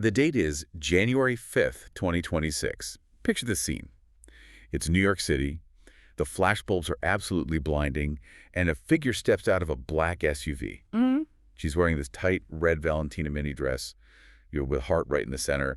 The date is January 5th, 2026. Picture this scene. It's New York City. The flashbulbs are absolutely blinding, and a figure steps out of a black SUV. Mm. She's wearing this tight red Valentina mini dress, with heart right in the center,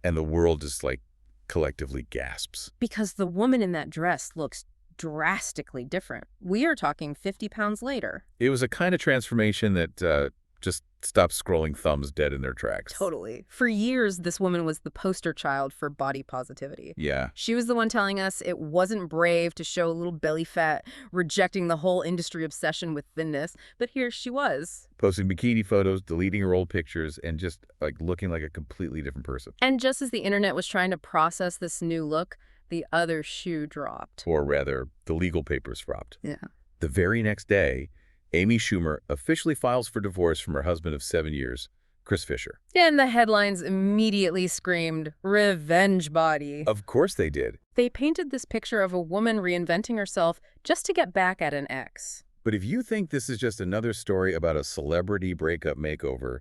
and the world just like collectively gasps. Because the woman in that dress looks drastically different. We are talking 50 pounds later. It was a kind of transformation that just stops scrolling thumbs dead in their tracks. Totally. For years, this woman was the poster child for body positivity. Yeah. She was the one telling us it wasn't brave to show a little belly fat, rejecting the whole industry obsession with thinness. But here she was. Posting bikini photos, deleting her old pictures, and just like looking like a completely different person. And just as the internet was trying to process this new look, the other shoe dropped. Or rather, the legal papers dropped. Yeah. The very next day, Amy Schumer officially files for divorce from her husband of 7 years, Chris Fischer. And the headlines immediately screamed, "Revenge body." Of course they did. They painted this picture of a woman reinventing herself just to get back at an ex. But if you think this is just another story about a celebrity breakup makeover,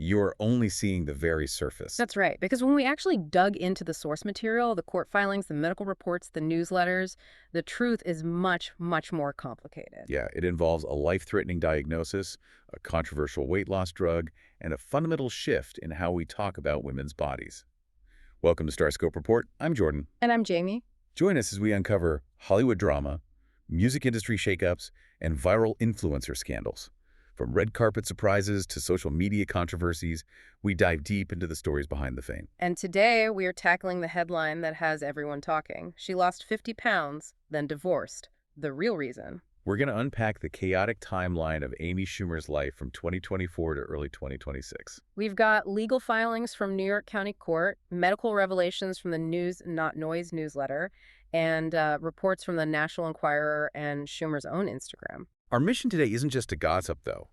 you're only seeing the very surface. That's right, because when we actually dug into the source material, the court filings, the medical reports, the newsletters, the truth is much, much more complicated. Yeah, it involves a life-threatening diagnosis, a controversial weight loss drug, and a fundamental shift in how we talk about women's bodies. Welcome to StarScope Report. I'm Jordan. And I'm Jamie. Join us as we uncover Hollywood drama, music industry shakeups, and viral influencer scandals. From red carpet surprises to social media controversies, we dive deep into the stories behind the fame. And today, we are tackling the headline that has everyone talking. She lost 50 pounds, then divorced. The real reason. We're going to unpack the chaotic timeline of Amy Schumer's life from 2024 to early 2026. We've got legal filings from New York County Court, medical revelations from the News Not Noise newsletter, and reports from the National Enquirer and Schumer's own Instagram. Our mission today isn't just to gossip, though.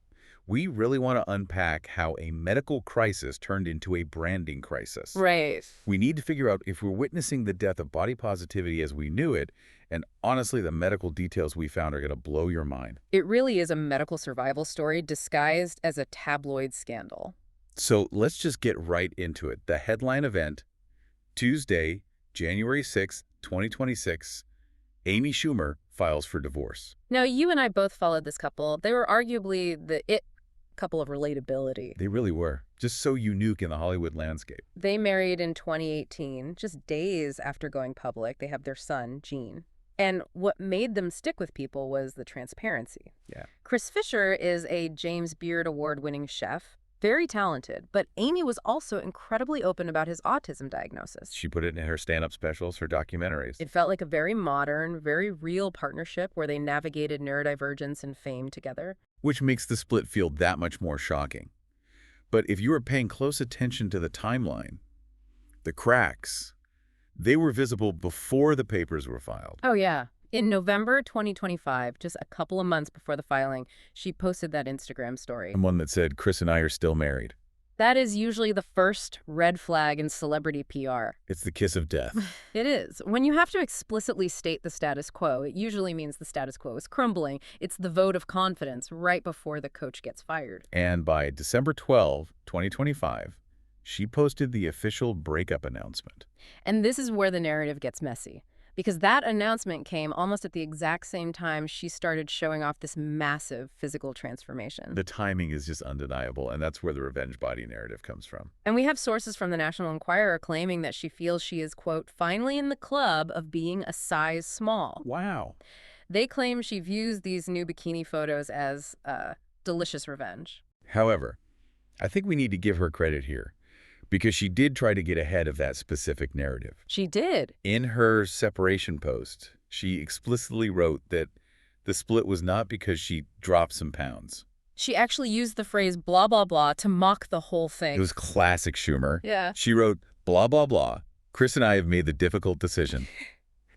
We really want to unpack how a medical crisis turned into a branding crisis. Right. We need to figure out if we're witnessing the death of body positivity as we knew it, and honestly, the medical details we found are going to blow your mind. It really is a medical survival story disguised as a tabloid scandal. So let's just get right into it. The headline event, Tuesday, January 6, 2026, Amy Schumer files for divorce. Now, you and I both followed this couple. They were arguably the it couple of relatability. They really were. Just so unique in the Hollywood landscape. They married in 2018, just days after going public. They have their son, Gene. And what made them stick with people was the transparency. Yeah. Chris Fischer is a James Beard Award-winning chef, very talented, but Amy was also incredibly open about his autism diagnosis. She put it in her stand-up specials, her documentaries. It felt like a very modern, very real partnership where they navigated neurodivergence and fame together. Which makes the split feel that much more shocking. But if you were paying close attention to the timeline, the cracks, they were visible before the papers were filed. Oh, yeah. In November 2025, just a couple of months before the filing, she posted that Instagram story. And one that said, "Chris and I are still married." That is usually the first red flag in celebrity PR. It's the kiss of death. It is. When you have to explicitly state the status quo, it usually means the status quo is crumbling. It's the vote of confidence right before the coach gets fired. And by December 12, 2025, she posted the official breakup announcement. And this is where the narrative gets messy. Because that announcement came almost at the exact same time she started showing off this massive physical transformation. The timing is just undeniable, and that's where the revenge body narrative comes from. And we have sources from the National Enquirer claiming that she feels she is, quote, finally in the club of being a size small. Wow. They claim she views these new bikini photos as delicious revenge. However, I think we need to give her credit here, because she did try to get ahead of that specific narrative. She did. In her separation post, she explicitly wrote that the split was not because she dropped some pounds. She actually used the phrase blah, blah, blah to mock the whole thing. It was classic Schumer. Yeah. She wrote, blah, blah, blah. Chris and I have made the difficult decision.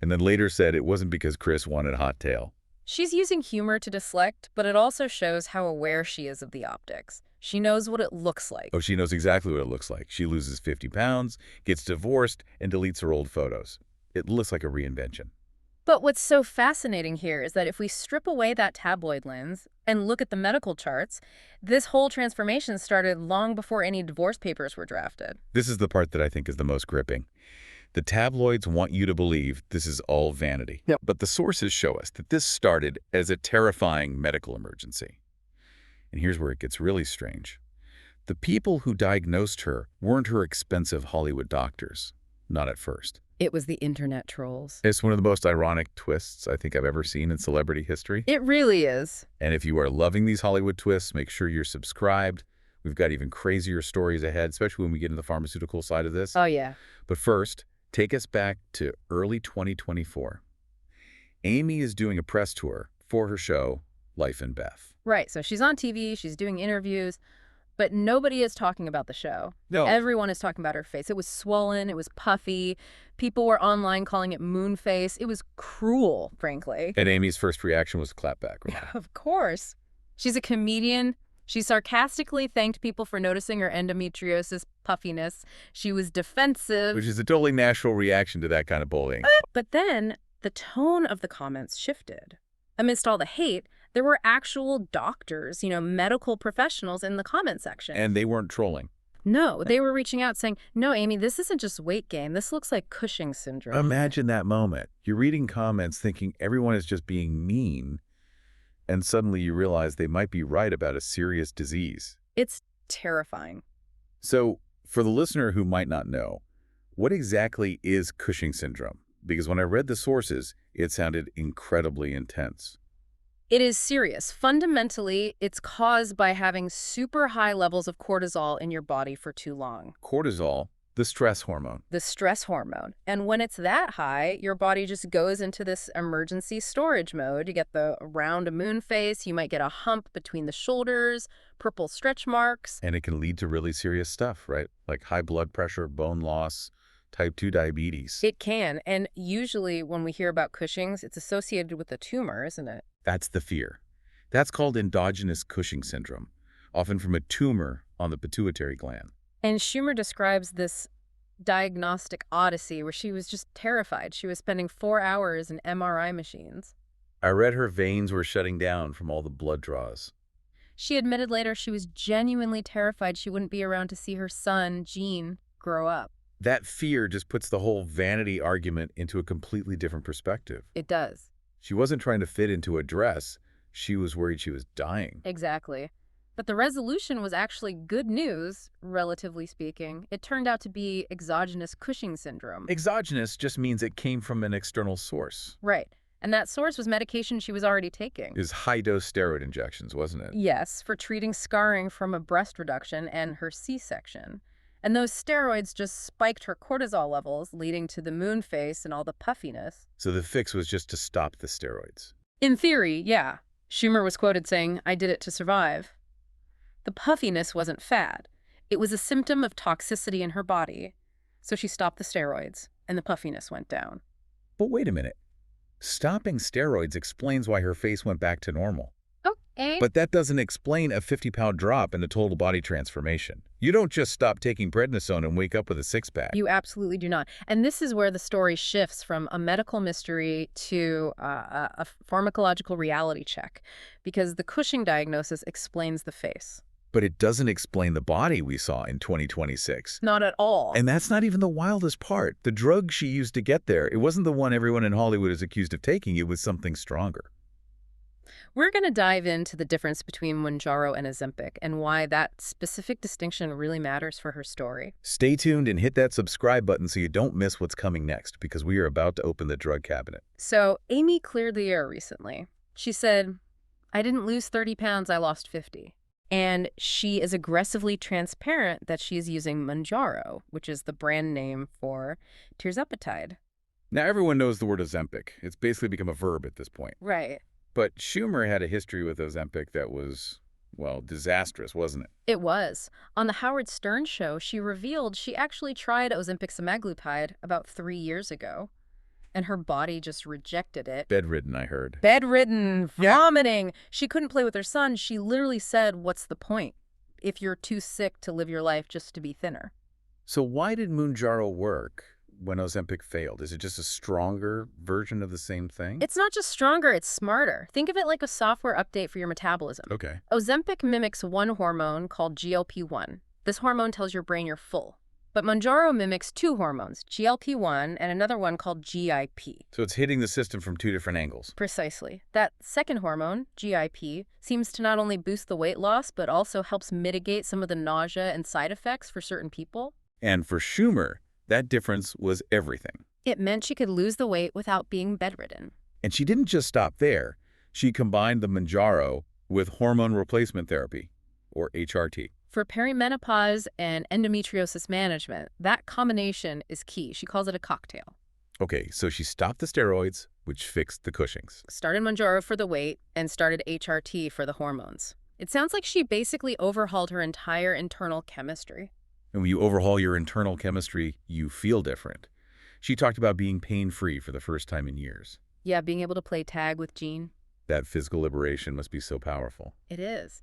And then later said it wasn't because Chris wanted hot tail. She's using humor to deflect, but it also shows how aware she is of the optics. She knows what it looks like. Oh, she knows exactly what it looks like. She loses 50 pounds, gets divorced, and deletes her old photos. It looks like a reinvention. But what's so fascinating here is that if we strip away that tabloid lens and look at the medical charts, this whole transformation started long before any divorce papers were drafted. This is the part that I think is the most gripping. The tabloids want you to believe this is all vanity. Yep. But the sources show us that this started as a terrifying medical emergency. And here's where it gets really strange. The people who diagnosed her weren't her expensive Hollywood doctors. Not at first. It was the internet trolls. It's one of the most ironic twists I think I've ever seen in celebrity history. It really is. And if you are loving these Hollywood twists, make sure you're subscribed. We've got even crazier stories ahead, especially when we get into the pharmaceutical side of this. Oh, yeah. But first, take us back to early 2024. Amy is doing a press tour for her show, Life and Beth. Right. So she's on TV, she's doing interviews, but nobody is talking about the show. No. Everyone is talking about her face. It was swollen. It was puffy. People were online calling it moon face. It was cruel, frankly. And Amy's first reaction was to clap back. Right? Of course. She's a comedian. She sarcastically thanked people for noticing her endometriosis puffiness. She was defensive. Which is a totally natural reaction to that kind of bullying. But then the tone of the comments shifted. Amidst all the hate, there were actual doctors, medical professionals in the comment section. And they weren't trolling. No, they were reaching out saying, no, Amy, this isn't just weight gain. This looks like Cushing syndrome. Imagine that moment. You're reading comments thinking everyone is just being mean, and suddenly you realize they might be right about a serious disease. It's terrifying. So, for the listener who might not know, what exactly is Cushing syndrome? Because when I read the sources, it sounded incredibly intense. It is serious. Fundamentally, it's caused by having super high levels of cortisol in your body for too long. Cortisol, the stress hormone. The stress hormone. And when it's that high, your body just goes into this emergency storage mode. You get the round moon face, you might get a hump between the shoulders, purple stretch marks. And it can lead to really serious stuff, right? Like high blood pressure, bone loss, type 2 diabetes. It can. And usually when we hear about Cushing's, it's associated with a tumor, isn't it? That's the fear. That's called endogenous Cushing syndrome, often from a tumor on the pituitary gland. And Schumer describes this diagnostic odyssey where she was just terrified. She was spending 4 hours in MRI machines. I read her veins were shutting down from all the blood draws. She admitted later she was genuinely terrified she wouldn't be around to see her son, Gene, grow up. That fear just puts the whole vanity argument into a completely different perspective. It does. She wasn't trying to fit into a dress. She was worried she was dying. Exactly. But the resolution was actually good news, relatively speaking. It turned out to be exogenous Cushing syndrome. Exogenous just means it came from an external source. Right. And that source was medication she was already taking. It was high-dose steroid injections, wasn't it? Yes, for treating scarring from a breast reduction and her C-section. And those steroids just spiked her cortisol levels, leading to the moon face and all the puffiness. So the fix was just to stop the steroids. In theory, yeah. Schumer was quoted saying, "I did it to survive." The puffiness wasn't fat. It was a symptom of toxicity in her body. So she stopped the steroids, and the puffiness went down. But wait a minute. Stopping steroids explains why her face went back to normal. Okay. But that doesn't explain a 50-pound drop in the total body transformation. You don't just stop taking prednisone and wake up with a six-pack. You absolutely do not. And this is where the story shifts from a medical mystery to a pharmacological reality check, because the Cushing diagnosis explains the face. But it doesn't explain the body we saw in 2026. Not at all. And that's not even the wildest part. The drug she used to get there, it wasn't the one everyone in Hollywood is accused of taking. It was something stronger. We're going to dive into the difference between Mounjaro and Ozempic and why that specific distinction really matters for her story. Stay tuned and hit that subscribe button so you don't miss what's coming next, because we are about to open the drug cabinet. So Amy cleared the air recently. She said, "I didn't lose 30 pounds, I lost 50. And she is aggressively transparent that she's using Mounjaro, which is the brand name for tirzepatide. Now, everyone knows the word Ozempic. It's basically become a verb at this point. Right. But Schumer had a history with Ozempic that was, well, disastrous, wasn't it? It was. On the Howard Stern show, she revealed she actually tried Ozempic semaglutide about 3 years ago, and her body just rejected it. Bedridden, I heard. Bedridden, vomiting. She couldn't play with her son. She literally said, "What's the point if you're too sick to live your life just to be thinner?" So why did Mounjaro work? when Ozempic failed? Is it just a stronger version of the same thing? It's not just stronger, it's smarter. Think of it like a software update for your metabolism. Okay. Ozempic mimics one hormone called GLP-1. This hormone tells your brain you're full. But Mounjaro mimics two hormones, GLP-1 and another one called GIP. So it's hitting the system from two different angles. Precisely. That second hormone, GIP, seems to not only boost the weight loss, but also helps mitigate some of the nausea and side effects for certain people. And for Schumer, that difference was everything. It meant she could lose the weight without being bedridden. And she didn't just stop there. She combined the Mounjaro with hormone replacement therapy, or HRT. For perimenopause and endometriosis management, that combination is key. She calls it a cocktail. Okay, so she stopped the steroids, which fixed the Cushing's. Started Mounjaro for the weight and started HRT for the hormones. It sounds like she basically overhauled her entire internal chemistry. And when you overhaul your internal chemistry, you feel different. She talked about being pain-free for the first time in years. Yeah, being able to play tag with Jean. That physical liberation must be so powerful. It is.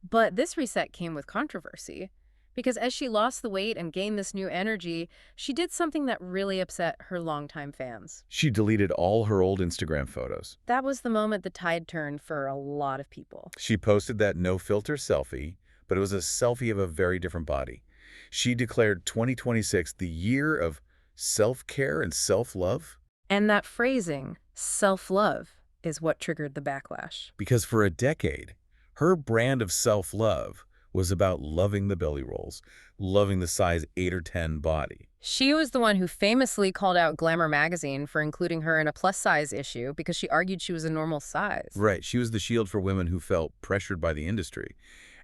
But this reset came with controversy, because as she lost the weight and gained this new energy, she did something that really upset her longtime fans. She deleted all her old Instagram photos. That was the moment the tide turned for a lot of people. She posted that no-filter selfie, but it was a selfie of a very different body. She declared 2026 the year of self-care and self-love. And that phrasing, self-love, is what triggered the backlash. Because for a decade, her brand of self-love was about loving the belly rolls, loving the size 8 or 10 body. She was the one who famously called out Glamour magazine for including her in a plus-size issue because she argued she was a normal size. Right, she was the shield for women who felt pressured by the industry.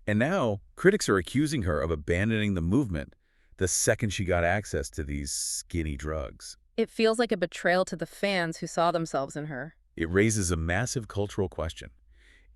And now, critics are accusing her of abandoning the movement the second she got access to these skinny drugs. It feels like a betrayal to the fans who saw themselves in her. It raises a massive cultural question.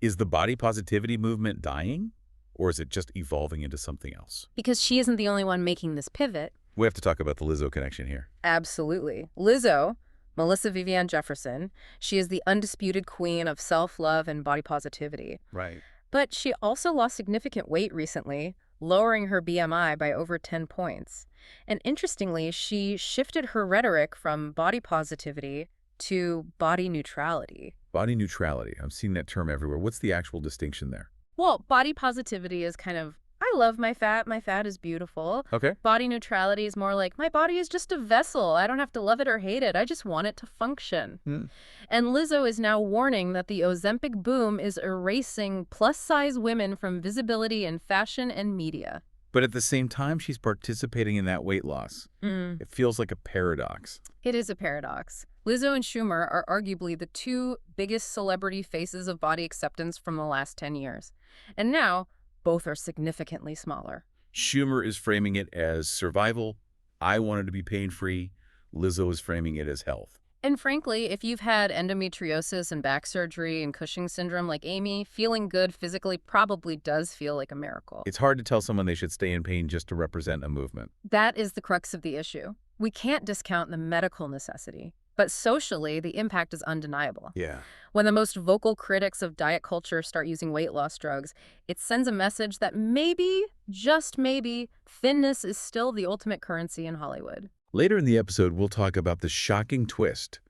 Is the body positivity movement dying, or is it just evolving into something else? Because she isn't the only one making this pivot. We have to talk about the Lizzo connection here. Absolutely. Lizzo, Melissa Vivian Jefferson, she is the undisputed queen of self-love and body positivity. Right. But she also lost significant weight recently, lowering her BMI by over 10 points. And interestingly, she shifted her rhetoric from body positivity to body neutrality. Body neutrality. I'm seeing that term everywhere. What's the actual distinction there? Well, body positivity is kind of, I love my fat is beautiful. Okay. Body neutrality is more like, my body is just a vessel. I don't have to love it or hate it. I just want it to function. And Lizzo is now warning that the Ozempic boom is erasing plus-size women from visibility in fashion and media. But at the same time, she's participating in that weight loss. It feels like a paradox. It is a paradox. Lizzo and Schumer are arguably the two biggest celebrity faces of body acceptance from the last 10 years. And now, both are significantly smaller. Schumer is framing it as survival. I wanted to be pain-free. Lizzo is framing it as health. And frankly, if you've had endometriosis and back surgery and Cushing syndrome like Amy, feeling good physically probably does feel like a miracle. It's hard to tell someone they should stay in pain just to represent a movement. That is the crux of the issue. We can't discount the medical necessity. But socially, the impact is undeniable. Yeah. When the most vocal critics of diet culture start using weight loss drugs, it sends a message that maybe, just maybe, thinness is still the ultimate currency in Hollywood. Later in the episode, we'll talk about the shocking twist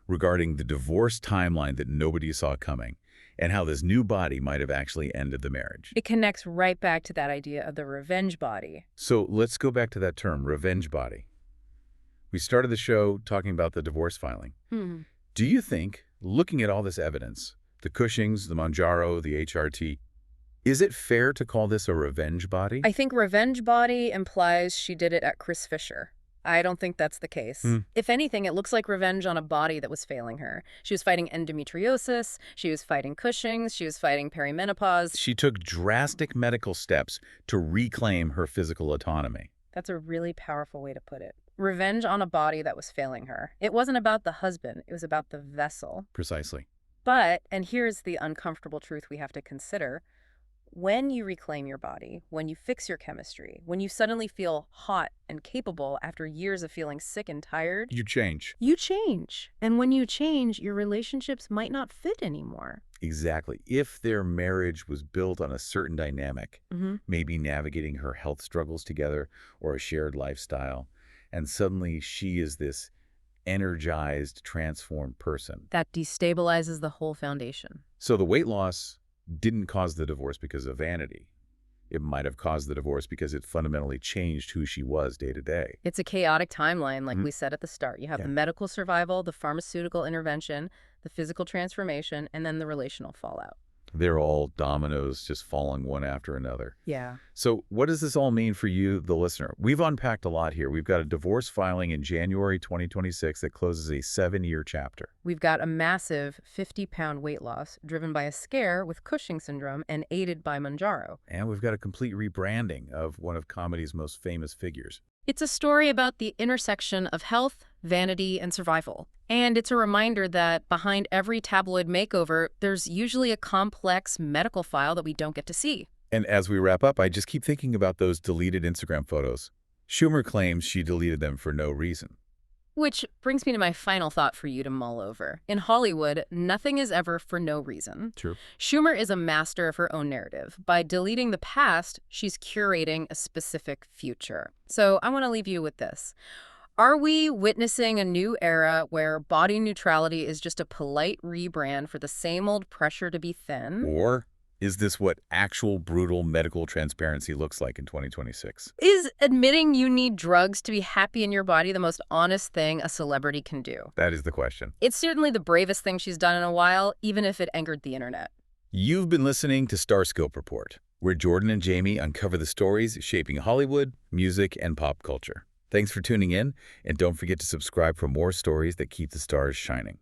regarding the divorce timeline that nobody saw coming and how this new body might have actually ended the marriage. It connects right back to that idea of the revenge body. So let's go back to that term, revenge body. We started the show talking about the divorce filing. Do you think, looking at all this evidence, the Cushings, the Mounjaro, the HRT, is it fair to call this a revenge body? I think revenge body implies she did it at Chris Fischer. I don't think that's the case. If anything, it looks like revenge on a body that was failing her. She was fighting endometriosis, she was fighting Cushing's, she was fighting perimenopause. She took drastic medical steps to reclaim her physical autonomy. That's a really powerful way to put it. Revenge on a body that was failing her. It wasn't about the husband, it was about the vessel. Precisely. But, and here's the uncomfortable truth we have to consider, when you reclaim your body, when you fix your chemistry, when you suddenly feel hot and capable after years of feeling sick and tired, You change. you change. And when you change, your relationships might not fit anymore. Exactly. If their marriage was built on a certain dynamic, maybe navigating her health struggles together or a shared lifestyle, and suddenly she is this energized, transformed person. That destabilizes the whole foundation. So the weight loss didn't cause the divorce because of vanity. It might have caused the divorce because it fundamentally changed who she was day to day. It's a chaotic timeline, like we said at the start. You have Yeah. the medical survival, the pharmaceutical intervention, the physical transformation, and then the relational fallout. They're all dominoes just falling one after another. Yeah. So what does this all mean for you, the listener? We've unpacked a lot here. We've got a divorce filing in January 2026 that closes a 7-year chapter. We've got a massive 50-pound weight loss driven by a scare with Cushing syndrome and aided by Mounjaro. And we've got a complete rebranding of one of comedy's most famous figures. It's a story about the intersection of health, vanity, and survival. And it's a reminder that behind every tabloid makeover, there's usually a complex medical file that we don't get to see. And as we wrap up, I just keep thinking about those deleted Instagram photos. Schumer claims she deleted them for no reason. Which brings me to my final thought for you to mull over. In Hollywood, nothing is ever for no reason. True. Schumer is a master of her own narrative. By deleting the past, she's curating a specific future. So I want to leave you with this. Are we witnessing a new era where body neutrality is just a polite rebrand for the same old pressure to be thin? Or is this what actual brutal medical transparency looks like in 2026? Is admitting you need drugs to be happy in your body the most honest thing a celebrity can do? That is the question. It's certainly the bravest thing she's done in a while, even if it angered the internet. You've been listening to StarScope Report, where Jordan and Jamie uncover the stories shaping Hollywood, music, and pop culture. Thanks for tuning in, and don't forget to subscribe for more stories that keep the stars shining.